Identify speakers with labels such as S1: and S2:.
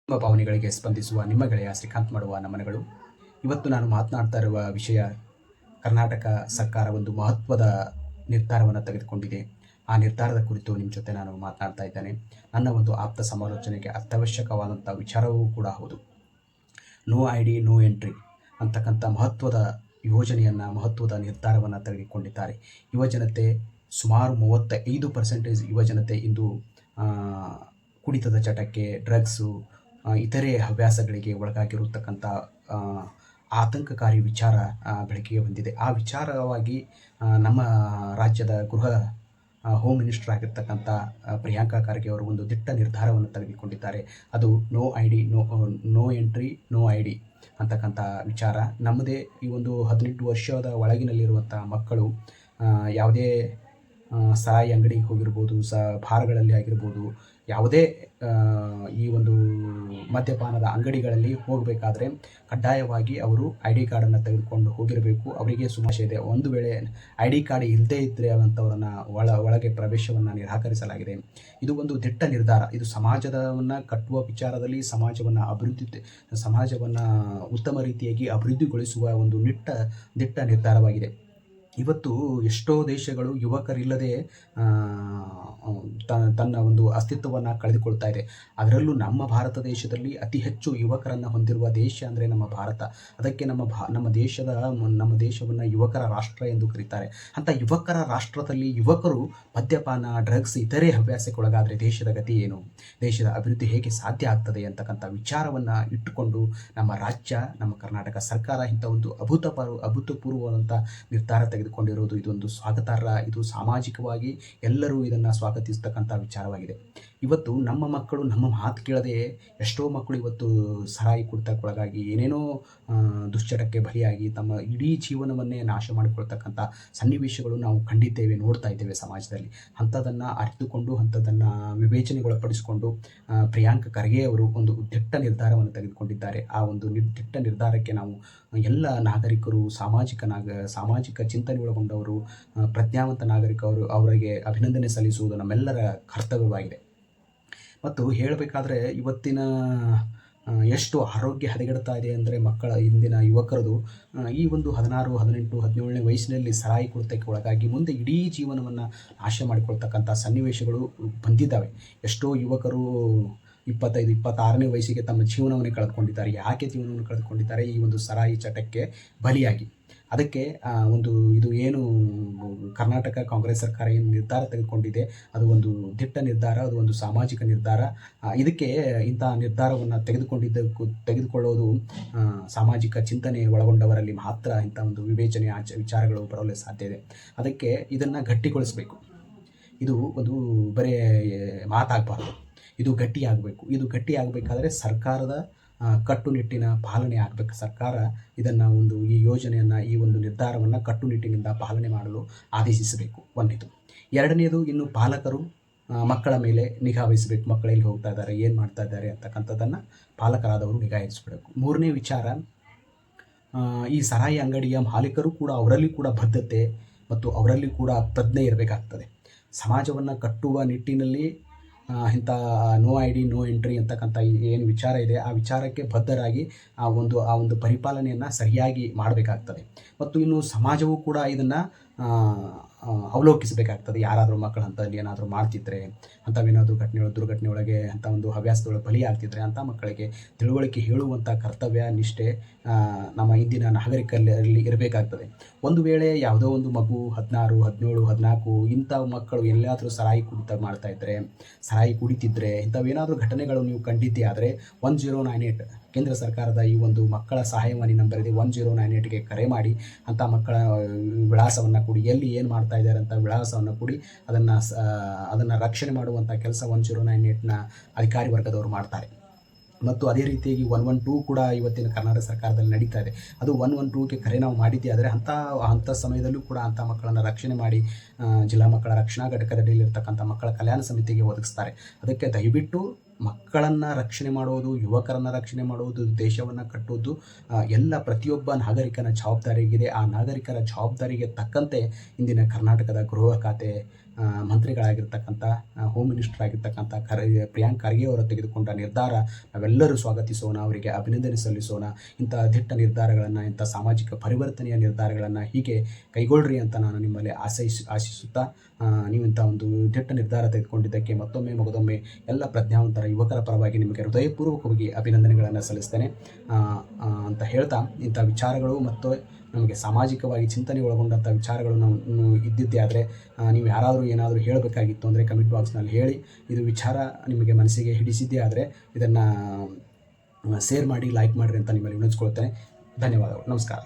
S1: ನಿಮ್ಮ ಭಾವನೆಗಳಿಗೆ ಸ್ಪಂದಿಸುವ ನಿಮ್ಮ ಗೆಳೆಯ ಶ್ರೀಕಾಂತ್ ಮಾಡುವ ನಮನಗಳು. ಇವತ್ತು ನಾನು ಮಾತನಾಡ್ತಾ ಇರುವ ವಿಷಯ, ಕರ್ನಾಟಕ ಸರ್ಕಾರ ಒಂದು ಮಹತ್ವದ ನಿರ್ಧಾರವನ್ನು ತೆಗೆದುಕೊಂಡಿದೆ. ಆ ನಿರ್ಧಾರದ ಕುರಿತು ನಿಮ್ಮ ಜೊತೆ ನಾನು ಮಾತನಾಡ್ತಾ ಇದ್ದೇನೆ. ನನ್ನ ಒಂದು ಆಪ್ತ ಸಮಾಲೋಚನೆಗೆ ಅತ್ಯವಶ್ಯಕವಾದಂಥ ವಿಚಾರವೂ ಕೂಡ ಹೌದು. No I D no entry ಅಂತಕ್ಕಂಥ ಮಹತ್ವದ ಯೋಜನೆಯನ್ನು, ಮಹತ್ವದ ನಿರ್ಧಾರವನ್ನು ತೆಗೆದುಕೊಂಡಿದ್ದಾರೆ. ಯುವಜನತೆ ಸುಮಾರು 35% ಯುವಜನತೆ ಇಂದು ಕುಡಿತದ ಚಟಕ್ಕೆ, ಡ್ರಗ್ಸು, ಇತರೆ ಹವ್ಯಾಸಗಳಿಗೆ ಒಳಗಾಗಿರತಕ್ಕಂಥ ಆತಂಕಕಾರಿ ವಿಚಾರ ಬೆಳಕಿಗೆ ಬಂದಿದೆ. ಆ ವಿಚಾರವಾಗಿ ನಮ್ಮ ರಾಜ್ಯದ ಹೋಮ್ ಮಿನಿಸ್ಟರ್ ಆಗಿರ್ತಕ್ಕಂಥ ಪ್ರಿಯಾಂಕಾ ಖರ್ಗೆ ಅವರು ಒಂದು ದಿಟ್ಟ ನಿರ್ಧಾರವನ್ನು ತೆಗೆದುಕೊಂಡಿದ್ದಾರೆ. ಅದು no I D no entry no I D ಅಂತಕ್ಕಂಥ ವಿಚಾರ. ನಮ್ಮದೇ ಈ ಒಂದು 18 ವರ್ಷದ ಒಳಗಿನಲ್ಲಿರುವಂಥ ಮಕ್ಕಳು ಯಾವುದೇ ಸಾರಾಯಿ ಅಂಗಡಿಗೆ ಹೋಗಿರ್ಬೋದು, ಬಾರ್ಗಳಲ್ಲಿ ಆಗಿರ್ಬೋದು, ಯಾವುದೇ ಈ ಒಂದು ಮದ್ಯಪಾನದ ಅಂಗಡಿಗಳಲ್ಲಿ ಹೋಗಬೇಕಾದ್ರೆ ಕಡ್ಡಾಯವಾಗಿ ಅವರು ಐ ಡಿ ಕಾರ್ಡನ್ನು ತೆಗೆದುಕೊಂಡು ಹೋಗಿರಬೇಕು. ಅವರಿಗೆ ಸುಮಾರು ಇದೆ. ಒಂದು ವೇಳೆ ಐ ಡಿ ಕಾರ್ಡ್ ಇಲ್ಲದೇ ಇದ್ದರೆ ಅಂಥವರನ್ನು ಒಳಗೆ ಪ್ರವೇಶವನ್ನು ನಿರಾಕರಿಸಲಾಗಿದೆ. ಇದು ಒಂದು ದಿಟ್ಟ ನಿರ್ಧಾರ. ಇದು ಸಮಾಜವನ್ನು ಕಟ್ಟುವ ವಿಚಾರದಲ್ಲಿ ಸಮಾಜವನ್ನು ಉತ್ತಮ ರೀತಿಯಾಗಿ ಅಭಿವೃದ್ಧಿಗೊಳಿಸುವ ಒಂದು ದಿಟ್ಟ ನಿರ್ಧಾರವಾಗಿದೆ. ಇವತ್ತು ಎಷ್ಟೋ ದೇಶಗಳು ಯುವಕರಿಲ್ಲದೆ ತನ್ನ ಒಂದು ಅಸ್ತಿತ್ವವನ್ನು ಕಳೆದುಕೊಳ್ತಾ ಇದೆ. ಅದರಲ್ಲೂ ನಮ್ಮ ಭಾರತ ದೇಶದಲ್ಲಿ ಅತಿ ಹೆಚ್ಚು ಯುವಕರನ್ನು ಹೊಂದಿರುವ ದೇಶ ಅಂದರೆ ನಮ್ಮ ಭಾರತ. ಅದಕ್ಕೆ ನಮ್ಮ ದೇಶವನ್ನು ಯುವಕರ ರಾಷ್ಟ್ರ ಎಂದು ಕರೀತಾರೆ. ಅಂಥ ಯುವಕರ ರಾಷ್ಟ್ರದಲ್ಲಿ ಯುವಕರು ಮದ್ಯಪಾನ, ಡ್ರಗ್ಸ್, ಇತರೆ ಹವ್ಯಾಸಕ್ಕೊಳಗಾದರೆ ದೇಶದ ಗತಿ ಏನು, ದೇಶದ ಅಭಿವೃದ್ಧಿ ಹೇಗೆ ಸಾಧ್ಯ ಆಗ್ತದೆ ಅಂತಕ್ಕಂಥ ವಿಚಾರವನ್ನು ಇಟ್ಟುಕೊಂಡು ನಮ್ಮ ರಾಜ್ಯ, ನಮ್ಮ ಕರ್ನಾಟಕ ಸರ್ಕಾರ ಇಂಥ ಒಂದು ಅಭೂತಪೂರ್ವವಾದಂಥ ನಿರ್ಧಾರ ತೆಗೆದುಕೊಂಡಿರುವುದು ಇದೊಂದು ಸ್ವಾಗತಾರ್ಹ. ಇದು ಸಾಮಾಜಿಕವಾಗಿ ಎಲ್ಲರೂ ಇದನ್ನು ಸ್ವಾಗತಿಸ್ತಕ್ಕಂಥ ವಿಚಾರವಾಗಿದೆ. ಇವತ್ತು ನಮ್ಮ ಮಕ್ಕಳು ನಮ್ಮ ಮಾತು ಕೇಳದೆ ಎಷ್ಟೋ ಮಕ್ಕಳು ಇವತ್ತು ಸಾರಾಯಿ ಕುಡಿತಕ್ಕೊಳಗಾಗಿ ಏನೇನೋ ದುಶ್ಚಟಕ್ಕೆ ಬಲಿಯಾಗಿ ತಮ್ಮ ಇಡೀ ಜೀವನವನ್ನೇ ನಾಶ ಮಾಡಿಕೊಳ್ತಕ್ಕಂಥ ಸನ್ನಿವೇಶಗಳು ನಾವು ಕಂಡಿದ್ದೇವೆ, ನೋಡ್ತಾ ಇದ್ದೇವೆ ಸಮಾಜದಲ್ಲಿ. ಅಂಥದನ್ನು ಅರಿತುಕೊಂಡು, ಅಂಥದನ್ನು ವಿವೇಚನೆಗೊಳಪಡಿಸಿಕೊಂಡು ಪ್ರಿಯಾಂಕಾ ಖರ್ಗೆ ಅವರು ಒಂದು ದಿಟ್ಟ ನಿರ್ಧಾರವನ್ನು ತೆಗೆದುಕೊಂಡಿದ್ದಾರೆ. ಆ ಒಂದು ದಿಟ್ಟ ನಿರ್ಧಾರಕ್ಕೆ ನಾವು ಎಲ್ಲ ನಾಗರಿಕರು, ಸಾಮಾಜಿಕ ಚಿಂತನೆ ಒಳಗೊಂಡವರು, ಪ್ರಜ್ಞಾವಂತ ನಾಗರಿಕರು ಅವರಿಗೆ ಅಭಿನಂದನೆ ಸಲ್ಲಿಸುವುದು ನಮ್ಮೆಲ್ಲರ ಕರ್ತವ್ಯವಾಗಿದೆ. ಮತ್ತು ಹೇಳಬೇಕಾದ್ರೆ ಇವತ್ತಿನ ಎಷ್ಟು ಆರೋಗ್ಯ ಹದಗೆಡ್ತಾ ಇದೆ ಅಂದರೆ ಇಂದಿನ ಯುವಕರದು ಈ ಒಂದು 16, 18, 17ನೇ ವಯಸ್ಸಿನಲ್ಲಿ ಸಾರಾಯಿ ಕುಡಿತಕ್ಕೆ ಒಳಗಾಗಿ ಮುಂದೆ ಇಡೀ ಜೀವನವನ್ನು ನಾಶ ಮಾಡಿಕೊಳ್ತಕ್ಕಂಥ ಸನ್ನಿವೇಶಗಳು ಬಂದಿದ್ದಾವೆ. ಎಷ್ಟೋ ಯುವಕರು 25, 26ನೇ ವಯಸ್ಸಿಗೆ ತಮ್ಮ ಜೀವನವನ್ನೇ ಕಳೆದುಕೊಂಡಿದ್ದಾರೆ. ಯಾಕೆ ಜೀವನವನ್ನು ಕಳೆದುಕೊಂಡಿದ್ದಾರೆ? ಈ ಒಂದು ಸಾರಾಯಿ ಚಟಕ್ಕೆ ಬಲಿಯಾಗಿ. ಅದಕ್ಕೆ ಇದು ಏನು ಕರ್ನಾಟಕ ಕಾಂಗ್ರೆಸ್ ಸರ್ಕಾರ ಏನು ನಿರ್ಧಾರ ತೆಗೆದುಕೊಂಡಿದೆ, ಅದು ಒಂದು ದಿಟ್ಟ ನಿರ್ಧಾರ, ಅದು ಒಂದು ಸಾಮಾಜಿಕ ನಿರ್ಧಾರ. ಇದಕ್ಕೆ ಇಂತಹ ನಿರ್ಧಾರವನ್ನು ತೆಗೆದುಕೊಳ್ಳೋದು ಸಾಮಾಜಿಕ ಚಿಂತನೆ ಒಳಗೊಂಡವರಲ್ಲಿ ಮಾತ್ರ ಇಂಥ ಒಂದು ವಿಚಾರಗಳು ಬರಲು ಸಾಧ್ಯ ಇದೆ. ಅದಕ್ಕೆ ಇದನ್ನು ಗಟ್ಟಿಗೊಳಿಸಬೇಕು. ಇದು ಒಂದು ಬರೀ ಮಾತಾಗಬಾರ್ದು, ಇದು ಗಟ್ಟಿಯಾಗಬೇಕು. ಇದು ಗಟ್ಟಿಯಾಗಬೇಕಾದ್ರೆ ಸರ್ಕಾರದ ಕಟ್ಟುನಿಟ್ಟಿನ ಪಾಲನೆ ಆಗಬೇಕು. ಸರ್ಕಾರ ಇದನ್ನು ಈ ಯೋಜನೆಯನ್ನು, ಈ ಒಂದು ನಿರ್ಧಾರವನ್ನು ಕಟ್ಟುನಿಟ್ಟಿನಿಂದ ಪಾಲನೆ ಮಾಡಲು ಆದೇಶಿಸಬೇಕು. ಒಂದನೇದು. ಎರಡನೇದು, ಇನ್ನು ಪಾಲಕರು ಮಕ್ಕಳ ಮೇಲೆ ನಿಗಾ ವಹಿಸಬೇಕು. ಮಕ್ಕಳು ಎಲ್ಲಿ ಹೋಗ್ತಾ ಇದ್ದಾರೆ, ಏನು ಮಾಡ್ತಾ ಇದ್ದಾರೆ ಅಂತಕ್ಕಂಥದ್ದನ್ನು ಪಾಲಕರಾದವರು ನಿಗಾ ಇರಿಸಬೇಕು. ಮೂರನೇ ವಿಚಾರ, ಈ ಸಾರಾಯಿ ಅಂಗಡಿಯ ಮಾಲೀಕರು ಕೂಡ, ಅವರಲ್ಲಿ ಕೂಡ ಬದ್ಧತೆ ಮತ್ತು ಅವರಲ್ಲಿ ಕೂಡ ಪ್ರಜ್ಞೆ ಇರಬೇಕಾಗ್ತದೆ. ಸಮಾಜವನ್ನು ಕಟ್ಟುವ ನಿಟ್ಟಿನಲ್ಲಿ ಇಂಥ no I D no entry ಅಂತಕ್ಕಂಥ ಏನು ವಿಚಾರ ಇದೆ, ಆ ವಿಚಾರಕ್ಕೆ ಬದ್ಧರಾಗಿ ಆ ಒಂದು ಪರಿಪಾಲನೆಯನ್ನು ಸರಿಯಾಗಿ ಮಾಡಬೇಕಾಗ್ತದೆ. ಮತ್ತು ಇನ್ನು ಸಮಾಜವೂ ಕೂಡ ಇದನ್ನು ಅವಲೋಕಿಸಬೇಕಾಗ್ತದೆ. ಯಾರಾದರೂ ಮಕ್ಕಳು ಅಂಥಲ್ಲಿ ಏನಾದರೂ ಮಾಡ್ತಿದ್ರೆ, ಅಂಥವೇನಾದರೂ ದುರ್ಘಟನೆ ಒಳಗೆ ಅಂಥ ಒಂದು ಹವ್ಯಾಸದೊಳಗೆ ಬಲಿಯಾಗ್ತಿದ್ರೆ ಅಂಥ ಮಕ್ಕಳಿಗೆ ತಿಳುವಳಿಕೆ ಹೇಳುವಂಥ ಕರ್ತವ್ಯ, ನಿಷ್ಠೆ ನಮ್ಮ ಇಂದಿನ ನಾಗರಿಕರಲ್ಲಿ ಇರಬೇಕಾಗ್ತದೆ. ಒಂದು ವೇಳೆ ಯಾವುದೋ ಒಂದು ಮಗು 16, 17, 14 ಇಂಥ ಮಕ್ಕಳು ಎಲ್ಲಾದರೂ ಸಾರಾಯಿ ಕುಡಿತಿದ್ರೆ, ಇಂಥವೇನಾದರೂ ಘಟನೆಗಳು ನೀವು ಕಂಡಿದ್ದೇ ಆದರೆ 1098 ಕೇಂದ್ರ ಸರ್ಕಾರದ ಈ ಒಂದು ಮಕ್ಕಳ ಸಹಾಯವಾಣಿ ನಂಬರ್ ಇದೆ. 1098ಗೆ ಕರೆ ಮಾಡಿ ಅಂಥ ಮಕ್ಕಳ ವಿಳಾಸವನ್ನು ಕೊಡಿ, ಎಲ್ಲಿ ಏನು ಮಾಡ್ತಾ ಇದ್ದಾರೆ ಅಂತ ವಿಳಾಸವನ್ನು ಕೊಡಿ. ಅದನ್ನು ರಕ್ಷಣೆ ಮಾಡುವಂಥ ಕೆಲಸ 1098ನ ಅಧಿಕಾರಿ ವರ್ಗದವರು ಮಾಡ್ತಾರೆ. ಮತ್ತು ಅದೇ ರೀತಿಯಾಗಿ 112 ಕೂಡ ಇವತ್ತಿನ ಕರ್ನಾಟಕ ಸರ್ಕಾರದಲ್ಲಿ ನಡೀತಾ ಇದೆ. ಅದು 112ಗೆ ಕರೆ ನಾವು ಮಾಡಿದ್ದೇ ಆದರೆ ಅಂಥ ಸಮಯದಲ್ಲೂ ಕೂಡ ಅಂಥ ಮಕ್ಕಳನ್ನು ರಕ್ಷಣೆ ಮಾಡಿ ಜಿಲ್ಲಾ ಮಕ್ಕಳ ರಕ್ಷಣಾ ಘಟಕದಲ್ಲಿರ್ತಕ್ಕಂಥ ಮಕ್ಕಳ ಕಲ್ಯಾಣ ಸಮಿತಿಗೆ ಒದಗಿಸ್ತಾರೆ. ಅದಕ್ಕೆ ದಯವಿಟ್ಟು ಮಕ್ಕಳನ್ನು ರಕ್ಷಣೆ ಮಾಡೋದು, ಯುವಕರನ್ನು ರಕ್ಷಣೆ ಮಾಡೋದು, ದೇಶವನ್ನು ಕಟ್ಟೋದು ಪ್ರತಿಯೊಬ್ಬ ನಾಗರಿಕನ ಜವಾಬ್ದಾರಿಯಾಗಿದೆ. ಆ ನಾಗರಿಕರ ಜವಾಬ್ದಾರಿಗೆ ತಕ್ಕಂತೆ ಇಂದಿನ ಕರ್ನಾಟಕದ ಗೃಹ ಖಾತೆ ಮಂತ್ರಿಗಳಾಗಿರ್ತಕ್ಕಂಥ ಹೋಮ್ ಮಿನಿಸ್ಟರ್ ಆಗಿರ್ತಕ್ಕಂಥ ಪ್ರಿಯಾಂಕ್ ಖರ್ಗೆ ಅವರು ತೆಗೆದುಕೊಂಡ ನಿರ್ಧಾರ ನಾವೆಲ್ಲರೂ ಸ್ವಾಗತಿಸೋಣ, ಅವರಿಗೆ ಅಭಿನಂದನೆ ಸಲ್ಲಿಸೋಣ. ಇಂಥ ದಿಟ್ಟ ನಿರ್ಧಾರಗಳನ್ನು, ಇಂಥ ಸಾಮಾಜಿಕ ಪರಿವರ್ತನೆಯ ನಿರ್ಧಾರಗಳನ್ನು ಹೀಗೆ ಕೈಗೊಳ್ಳ್ರಿ ಅಂತ ನಾನು ನಿಮ್ಮಲ್ಲಿ ಆಶಿಸುತ್ತಾ, ನೀವು ಇಂಥ ಒಂದು ದಿಟ್ಟ ನಿರ್ಧಾರ ತೆಗೆದುಕೊಂಡಿದ್ದಕ್ಕೆ ಮಗದೊಮ್ಮೆ ಎಲ್ಲ ಪ್ರಜ್ಞಾವಂತರ ಯುವಕರ ಪರವಾಗಿ ನಿಮಗೆ ಹೃದಯಪೂರ್ವಕವಾಗಿ ಅಭಿನಂದನೆಗಳನ್ನು ಸಲ್ಲಿಸ್ತೇನೆ ಅಂತ ಹೇಳ್ತಾ, ಇಂಥ ವಿಚಾರಗಳು ಮತ್ತು ನಮಗೆ ಸಾಮಾಜಿಕವಾಗಿ ಚಿಂತನೆ ಒಳಗೊಂಡಂಥ ವಿಚಾರಗಳು ನಾವು ಇದ್ದಿದ್ದೇ ಆದರೆ ನೀವು ಯಾರಾದರೂ ಏನಾದರೂ ಹೇಳಬೇಕಾಗಿತ್ತು ಅಂದರೆ ಕಮೆಂಟ್ ಬಾಕ್ಸ್ನಲ್ಲಿ ಹೇಳಿ. ಇದು ವಿಚಾರ ನಿಮಗೆ ಮನಸ್ಸಿಗೆ ಹಿಡಿಸಿದ್ದೇ ಆದರೆ ಇದನ್ನು ಶೇರ್ ಮಾಡಿ, ಲೈಕ್ ಮಾಡಿರಿ ಅಂತ ನಿಮ್ಮಲ್ಲಿ ವಿನಂತಿಸ್ಕೊಳ್ತೇನೆ. ಧನ್ಯವಾದಗಳು. ನಮಸ್ಕಾರ.